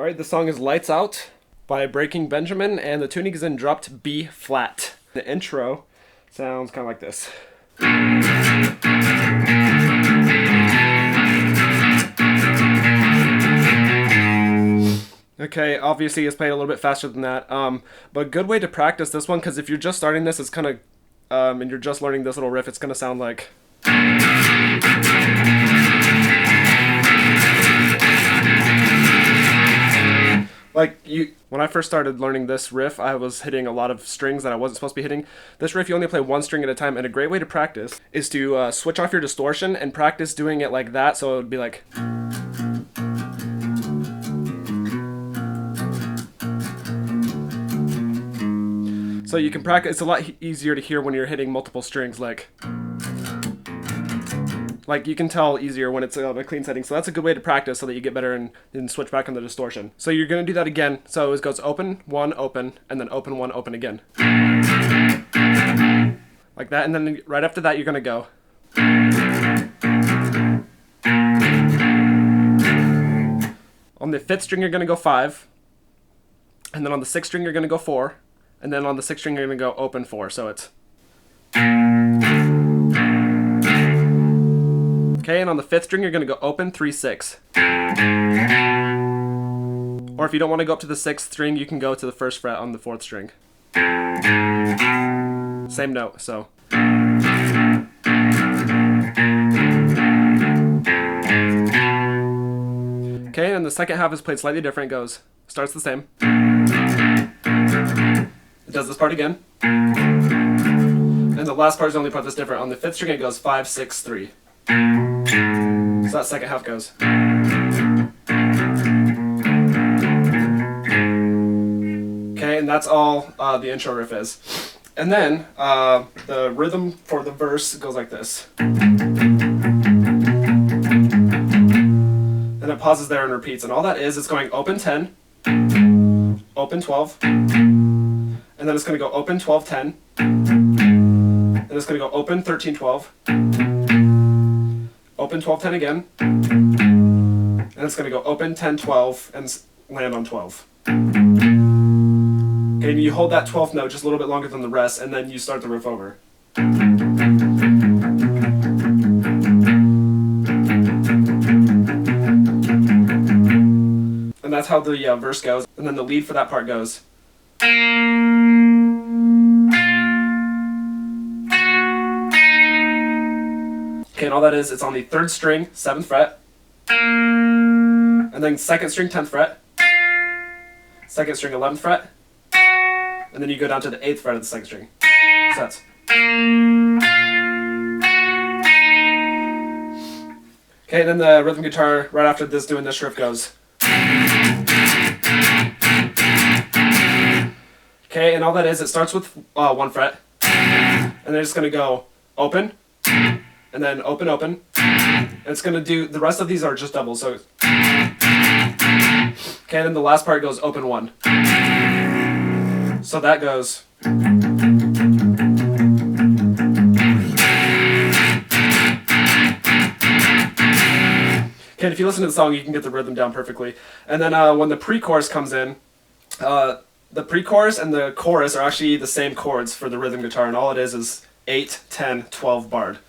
Alright, the song is Lights Out by Breaking Benjamin, and the tuning is in dropped B flat. The intro sounds kind of like this. Okay, obviously it's played a little bit faster than that, but good way to practice this one, because if you're just starting this, it's kind of, and you're just learning this little riff, it's going to sound like... When I first started learning this riff, I was hitting a lot of strings that I wasn't supposed to be hitting. This riff, you only play one string at a time, and a great way to practice is to switch off your distortion and practice doing it like that, so it would be like... So you can practice, it's a lot easier to hear when you're hitting multiple strings, like you can tell easier when it's a clean setting. So that's a good way to practice so that you get better and then switch back on the distortion. So you're going to do that again. So it goes open, one, open, and then open, one, open again. Like that, and then right after that you're going to go. On the 5th string you're going to go 5, and then on the 6th string you're going to go 4, and then on the 6th string you're going to go open 4, so it's... Okay, and on the 5th string, you're going to go open, 3, 6. Or if you don't want to go up to the 6th string, you can go to the 1st fret on the 4th string. Same note, so. Okay, and the second half is played slightly different. It goes, starts the same. It does this part again. And the last part is the only part that's different. On the 5th string, it goes 5, 6, 3. So that second half goes. Okay, and that's all the intro riff is. And then the rhythm for the verse goes like this. And it pauses there and repeats. And all that is, it's going open 10, open 12, and then it's going to go open 12, 10, and it's going to go open 13, 12. Open 12, 10 again, and it's going to go open 10, 12, and land on 12. Okay, and you hold that 12th note just a little bit longer than the rest, and then you start the riff over. And that's how the verse goes, and then the lead for that part goes. Okay, and all that is, it's on the 3rd string, 7th fret, and then 2nd string, 10th fret, 2nd string, 11th fret, and then you go down to the 8th fret of the 2nd string. So that's... Okay, and then the rhythm guitar right after this doing this riff goes. Okay, and all that is, it starts with 1 fret, and then it's going to go open, and then open, open, and it's going to do, the rest of these are just doubles, so... Okay, and then the last part goes open 1. So that goes... Okay, and if you listen to the song, you can get the rhythm down perfectly. And then when the pre-chorus comes in, the pre-chorus and the chorus are actually the same chords for the rhythm guitar, and all it is 8, 10, 12 barred.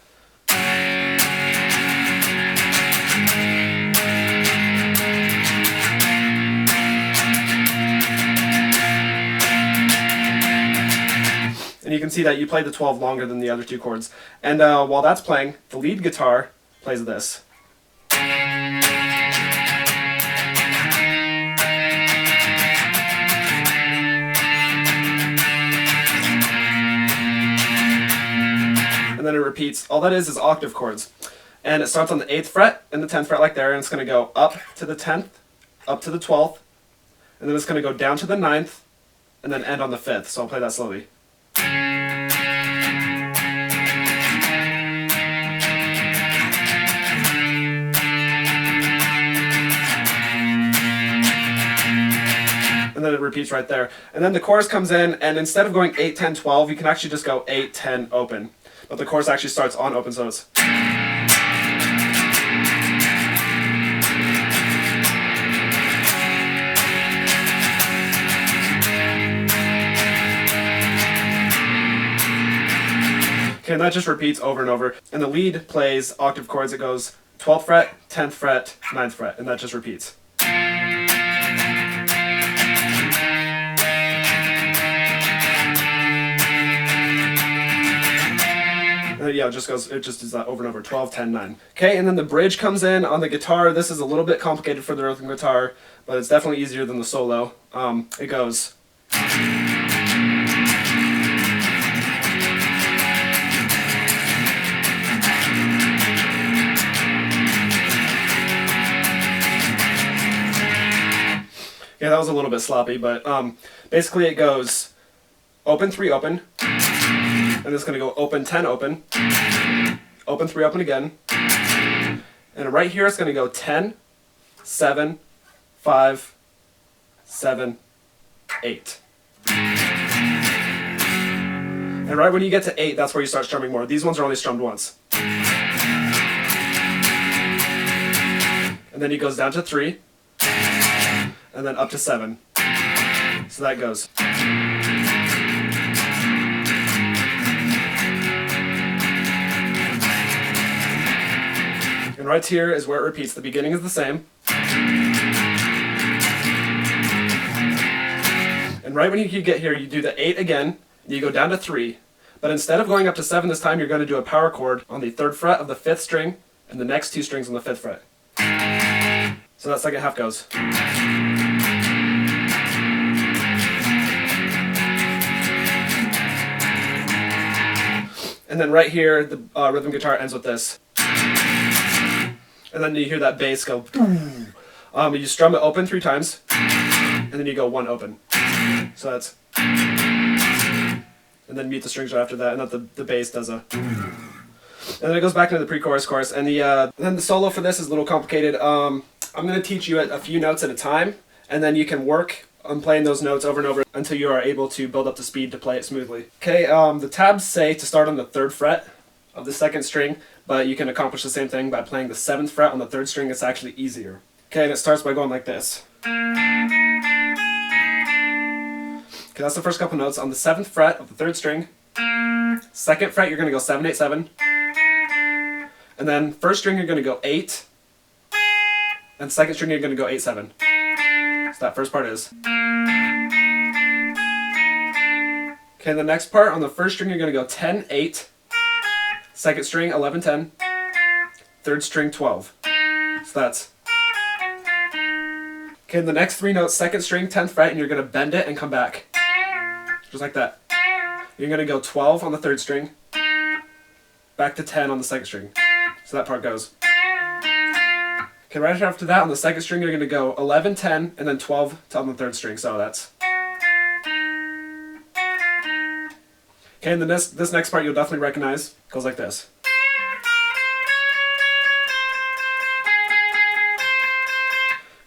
And you can see that you play the 12 longer than the other 2 chords. And while that's playing, the lead guitar plays this. And then it repeats. All that is octave chords. And it starts on the 8th fret and the 10th fret like there, and it's going to go up to the 10th, up to the 12th, and then it's going to go down to the 9th, and then end on the 5th. So I'll play that slowly. And then it repeats right there. And then the chorus comes in, and instead of going 8, 10, 12, you can actually just go 8, 10, open. But the chorus actually starts on open, so it's... Okay, and that just repeats over and over. And the lead plays octave chords. It goes 12th fret, 10th fret, 9th fret, and that just repeats. Yeah, it just does that over and over, 12, 10, 9. Okay, and then the bridge comes in on the guitar. This is a little bit complicated for the rhythm guitar, but it's definitely easier than the solo. It goes... Yeah, that was a little bit sloppy, but basically it goes open, 3, open, and it's going to go open, 10, open, open, 3, open again, and right here it's going to go 10, 7, 5, 7, 8. And right when you get to 8, that's where you start strumming more. These ones are only strummed once. And then he goes down to 3, and then up to 7. So that goes. And right here is where it repeats. The beginning is the same. And right when you get here, you do the 8 again, you go down to 3. But instead of going up to 7 this time, you're going to do a power chord on the 3rd fret of the 5th string and the next 2 strings on the 5th fret. So that second half goes. And then right here, the rhythm guitar ends with this. And then you hear that bass go. You strum it open 3 times, and then you go 1 open. So that's. And then mute the strings right after that, and then the bass does a. And then it goes back into the pre-chorus chorus. And then the solo for this is a little complicated. I'm going to teach you a few notes at a time, and then you can work on playing those notes over and over until you are able to build up the speed to play it smoothly. Okay, the tabs say to start on the 3rd fret of the 2nd string, but you can accomplish the same thing by playing the 7th fret on the 3rd string. It's actually easier. Okay, and it starts by going like this. Okay, that's the first couple notes. On the 7th fret of the 3rd string, 2nd fret you're going to go 7, 8, 7. And then 1st string you're going to go 8. And 2nd string you're going to go 8, 7. So that first part is. Okay, the next part on the 1st string you're going to go 10, 8. 2nd string 11, 10. 3rd string 12. So that's. Okay, the next 3 notes, 2nd string, 10th fret, and you're going to bend it and come back. Just like that. You're going to go 12 on the 3rd string, back to 10 on the 2nd string. So that part goes. Okay, right after that, on the 2nd string, you're going to go 11, 10, and then 12 on the 3rd string. So that's. Okay, and then this next part you'll definitely recognize. Goes like this.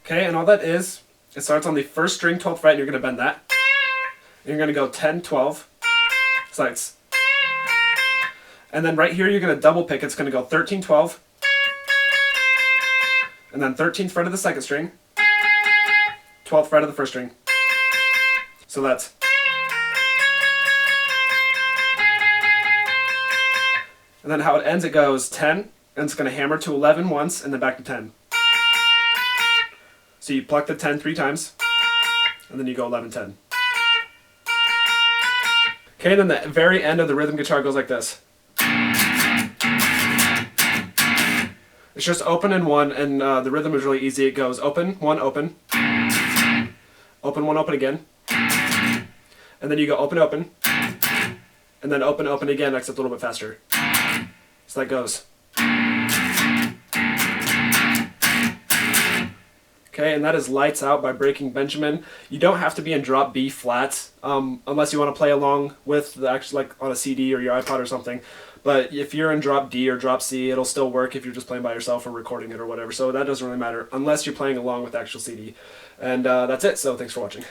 Okay, and all that is, it starts on the 1st string, 12th fret, and you're going to bend that. And you're going to go 10, 12. So it's. And then right here you're going to double pick. It's going to go 13, 12. And then 13th fret of the 2nd string. 12th fret of the 1st string. So that's. And then how it ends, it goes 10, and it's going to hammer to 11 once, and then back to 10. So you pluck the 10 3 times, and then you go 11, 10. Okay, then the very end of the rhythm guitar goes like this. It's just open and 1, and the rhythm is really easy. It goes open, 1, open. Open, 1, open again. And then you go open, open. And then open, open again, except a little bit faster. So that goes. Okay, and that is Lights Out by Breaking Benjamin. You don't have to be in drop B flat unless you want to play along with the actual, like on a CD or your iPod or something. But if you're in drop D or drop C, it'll still work if you're just playing by yourself or recording it or whatever. So that doesn't really matter unless you're playing along with the actual CD. And that's it, so thanks for watching.